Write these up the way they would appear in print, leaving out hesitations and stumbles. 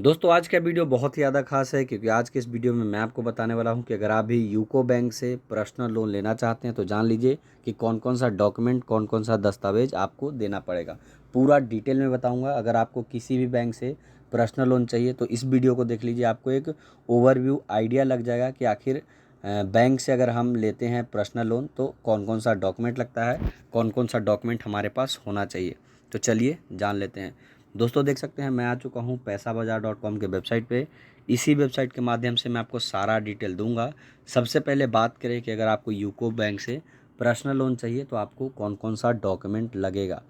दोस्तों आज का वीडियो बहुत ही ज़्यादा खास है क्योंकि आज के इस वीडियो में मैं आपको बताने वाला हूं कि अगर आप भी यूको बैंक से पर्सनल लोन लेना चाहते हैं तो जान लीजिए कि कौन कौन सा डॉक्यूमेंट कौन कौन सा दस्तावेज आपको देना पड़ेगा। पूरा डिटेल में बताऊंगा। अगर आपको किसी भी बैंक से पर्सनल लोन चाहिए तो इस वीडियो को देख लीजिए, आपको एक ओवरव्यू आइडिया लग जाएगा कि आखिर बैंक से अगर हम लेते हैं पर्सनल लोन तो कौन कौन सा डॉक्यूमेंट लगता है, कौन कौन सा डॉक्यूमेंट हमारे पास होना चाहिए। तो चलिए जान लेते हैं। दोस्तों देख सकते हैं मैं आ चुका हूँ पैसाबाजार.com के वेबसाइट पे। इसी वेबसाइट के माध्यम से मैं आपको सारा डिटेल दूंगा। सबसे पहले बात करें कि अगर आपको यूको बैंक से पर्सनल लोन चाहिए तो आपको कौन कौन सा डॉक्यूमेंट लगेगा।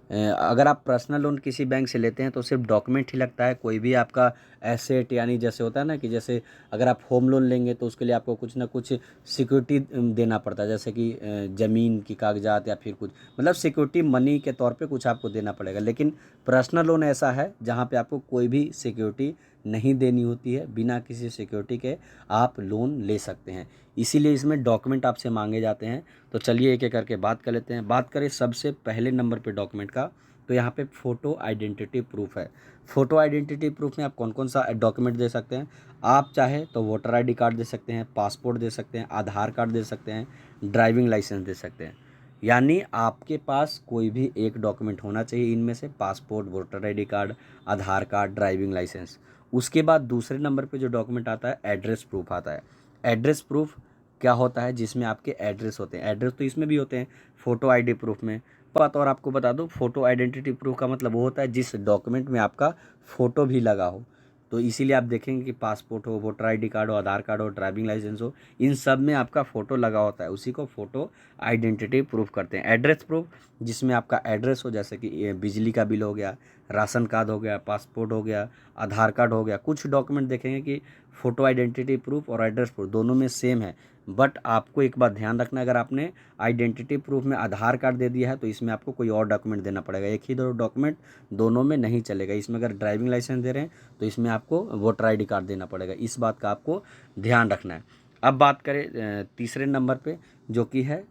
अगर आप पर्सनल लोन किसी बैंक से लेते हैं तो सिर्फ डॉक्यूमेंट ही लगता है, कोई भी आपका एसेट यानी जैसे होता है ना कि जैसे अगर आप होम लोन लेंगे तो उसके लिए आपको कुछ ना कुछ सिक्योरिटी देना पड़ता है, जैसे कि ज़मीन की कागजात या फिर कुछ मतलब सिक्योरिटी मनी के तौर पे कुछ आपको देना पड़ेगा। लेकिन पर्सनल लोन ऐसा है जहाँ पे आपको कोई भी सिक्योरिटी नहीं देनी होती है, बिना किसी सिक्योरिटी के आप लोन ले सकते हैं। इसीलिए इसमें डॉक्यूमेंट आपसे मांगे जाते हैं। तो चलिए एक एक करके बात कर लेते हैं। बात करें सबसे पहले नंबर पे डॉक्यूमेंट का, तो यहाँ पे फ़ोटो आइडेंटिटी प्रूफ है। फ़ोटो आइडेंटिटी प्रूफ में आप कौन कौन सा डॉक्यूमेंट दे सकते हैं। आप चाहे तो वोटर आईडी कार्ड दे सकते हैं, पासपोर्ट दे सकते हैं, आधार कार्ड दे सकते हैं, ड्राइविंग लाइसेंस दे सकते हैं। यानी आपके पास कोई भी एक डॉक्यूमेंट होना चाहिए इनमें से, पासपोर्ट, वोटर आईडी कार्ड, आधार कार्ड, ड्राइविंग लाइसेंस। उसके बाद दूसरे नंबर पे जो डॉक्यूमेंट आता है एड्रेस प्रूफ आता है। एड्रेस प्रूफ क्या होता है, जिसमें आपके एड्रेस होते हैं। एड्रेस तो इसमें भी होते हैं फ़ोटो आईडी प्रूफ में। बात और आपको बता दूं, फ़ोटो आइडेंटिटी प्रूफ का मतलब वो होता है जिस डॉक्यूमेंट में आपका फ़ोटो भी लगा हो। तो इसीलिए आप देखेंगे कि पासपोर्ट हो, वोटर आईडी कार्ड हो, आधार कार्ड हो, ड्राइविंग लाइसेंस हो, इन सब में आपका फ़ोटो लगा होता है, उसी को फ़ोटो आइडेंटिटी प्रूफ करते हैं। एड्रेस प्रूफ जिसमें आपका एड्रेस हो, जैसे कि ये बिजली का बिल हो गया, राशन कार्ड हो गया, पासपोर्ट हो गया, आधार कार्ड हो गया। कुछ डॉक्यूमेंट देखेंगे कि फ़ोटो आइडेंटिटी प्रूफ और एड्रेस प्रूफ दोनों में सेम है, बट आपको एक बात ध्यान रखना, अगर आपने आइडेंटिटी प्रूफ में आधार कार्ड दे दिया है तो इसमें आपको कोई और डॉक्यूमेंट देना पड़ेगा। एक ही दो डॉक्यूमेंट दोनों में नहीं चलेगा। इसमें अगर ड्राइविंग लाइसेंस दे रहे हैं तो इसमें आपको वोटर आईडी कार्ड देना पड़ेगा। इस बात का आपको ध्यान रखना है। अब बात करें तीसरे नंबर पे, जो कि है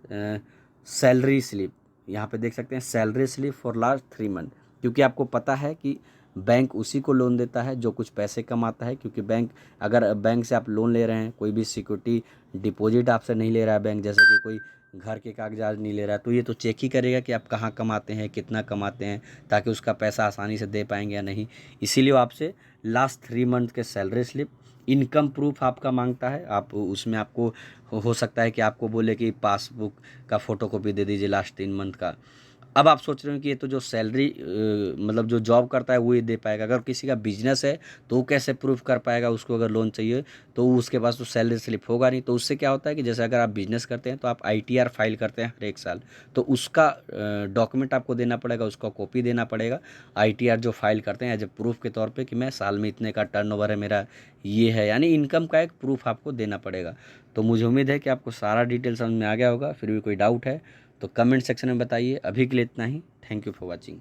सैलरी स्लिप। यहाँ पे देख सकते हैं salary slip for last 3 month, क्योंकि आपको पता है कि बैंक उसी को लोन देता है जो कुछ पैसे कमाता है। क्योंकि बैंक, अगर बैंक से आप लोन ले रहे हैं, कोई भी सिक्योरिटी डिपॉजिट आपसे नहीं ले रहा है बैंक, जैसे कि कोई घर के कागजात नहीं ले रहा है, तो ये तो चेक ही करेगा कि आप कहाँ कमाते हैं, कितना कमाते हैं, ताकि उसका पैसा आसानी से दे पाएंगे या नहीं। इसीलिए वो आपसे लास्ट 3 मंथ के सैलरी स्लिप, इनकम प्रूफ आपका मांगता है। आप उसमें आपको हो सकता है कि आपको बोले कि पासबुक का फ़ोटोकॉपी दे दीजिए लास्ट 3 मंथ का। अब आप सोच रहे हो कि ये तो जो सैलरी मतलब जो जॉब करता है वो ये दे पाएगा। अगर किसी का बिजनेस है तो वो कैसे प्रूफ कर पाएगा, उसको अगर लोन चाहिए तो उसके पास तो सैलरी स्लिप होगा नहीं। तो उससे क्या होता है कि जैसे अगर आप बिजनेस करते हैं तो आप आईटीआर फाइल करते हैं हर एक साल, तो उसका डॉक्यूमेंट आपको देना पड़ेगा, उसका कॉपी देना पड़ेगा। आईटीआर जो फाइल करते हैं एज ए प्रूफ के तौर पे कि मैं साल में इतने का टर्नओवर है मेरा, ये है, यानी इनकम का एक प्रूफ आपको देना पड़ेगा। तो मुझे उम्मीद है कि आपको सारा डिटेल समझ में आ गया होगा। फिर भी कोई डाउट है तो कमेंट सेक्शन में बताइए। अभी के लिए इतना ही। Thank you for watching.